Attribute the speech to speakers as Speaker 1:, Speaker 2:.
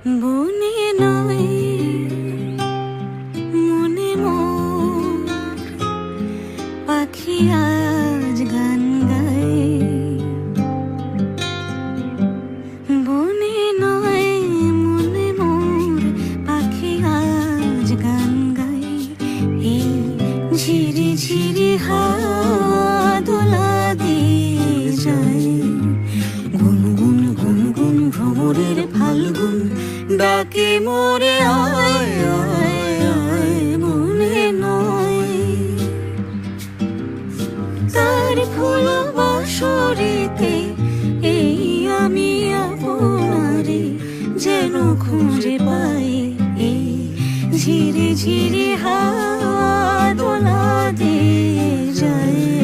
Speaker 1: বনে নয় মনে মোর পাখি আজ গান গায়। বনে নয় মনে মোর পাখি আজ গান গায়। এই ঝিরি ঝিরি হাওয়া দোলা দিয়ে যায়। গুনগুন গুনগুন ভ্রমরের ফাল্গুন ডাকে মোরে আয় আয় আয়। মনে নয় তার ফুল বাসরিতে এই আমি আপনারে যেন খুঁজে পাই। এই ঝিরি ঝিরি হাওয়া দোলা দিয়ে যায়।